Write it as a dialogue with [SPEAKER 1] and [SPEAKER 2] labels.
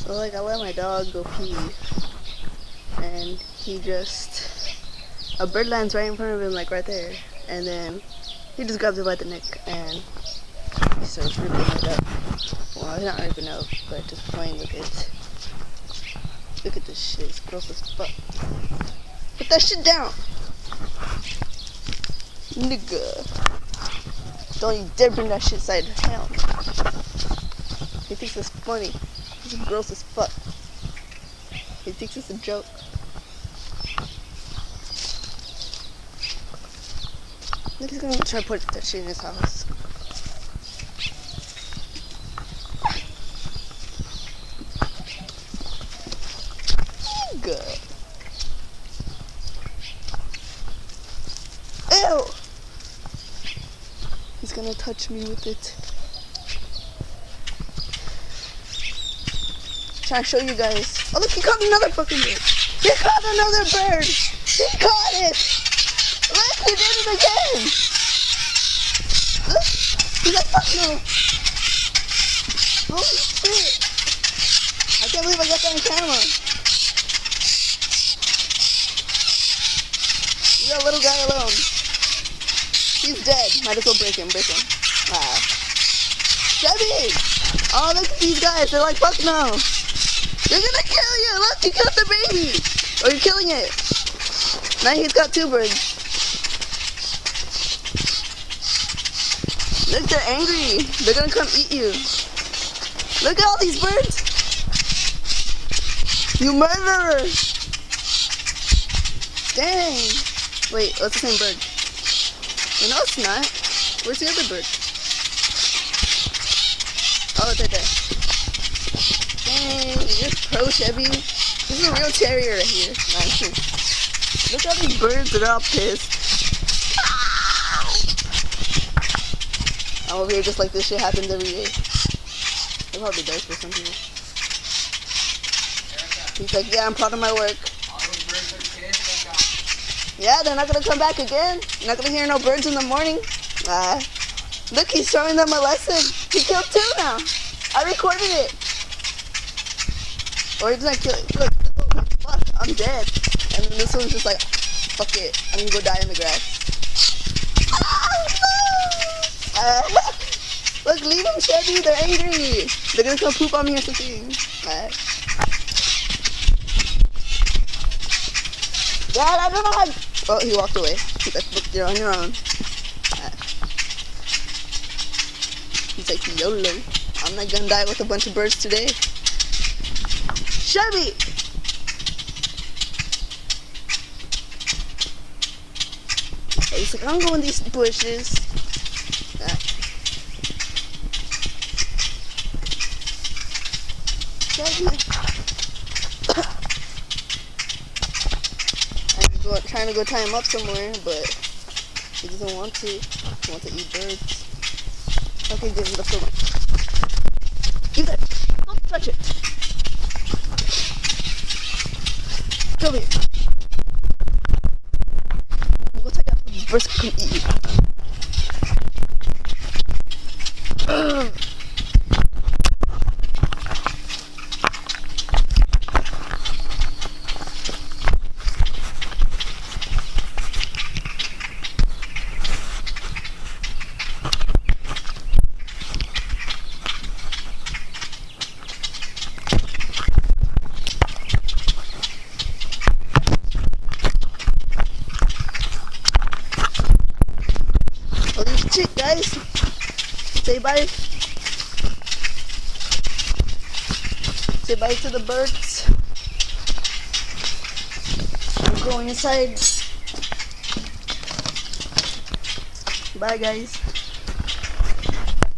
[SPEAKER 1] Well, like, I let my dog go pee, and he just, a bird lands right in front of him, like right there, and then he just grabs it by the neck, and he starts ripping it up. Well, he's not ripping it up, but just playing with it. Look at this shit, it's gross as fuck. Put that shit down! Nigga. Don't you dare bring that shit inside the house. He thinks it's funny. He's gross as fuck. He thinks it's a joke. Look, he's gonna try to put that shit in his house. Good. Ew! He's gonna touch me with it. Trying to show you guys. Oh look, he caught another fucking bird. He caught another bird. He caught it. Look, he did it again. Look, he's like, fuck no. Holy shit. I can't believe I got that on camera. Leave that little guy alone. He's dead. Might as well break him, Ah. Chevy! Oh, look at these guys. They're like, fuck no. They're gonna kill you! Look, you killed the baby! Or you're killing it. Now he's got two birds. Look, they're angry. They're gonna come eat you. Look at all these birds. You murderer! Dang. Wait, that's the same bird. No, it's not. Where's the other bird? Oh, it's right there. Dang, you're pro Chevy. This is a real terrier right here. Nice. Look at all these birds, they're all pissed. I'm over here just like this shit happens every day. It probably does for some people. He's like, yeah, I'm proud of my work. Yeah, they're not gonna come back again. You're not gonna hear no birds in the morning. Look, he's showing them a lesson. He killed two now. I recorded it. Or he's not killing. Look, fuck, I'm dead. And then this one's just like, fuck it, I'm gonna go die in the grass. Look, leave them, Chevy. They're angry. They're gonna come poop on me or something. Dad, I don't know how. Oh, he walked away. Look, you're on your own. He's like, YOLO. I'm not gonna die with a bunch of birds today. Chevy! He's like, I'm going in these bushes. Chevy. I'm trying to go tie him up somewhere, but he doesn't want to. He wants to eat birds. Okay, good, let's go. You there. Don't touch it. Come here. I'm gonna go take out so the birds can come eat you. Shit, guys. Say bye. Say bye to the birds. I'm going inside. Bye, guys.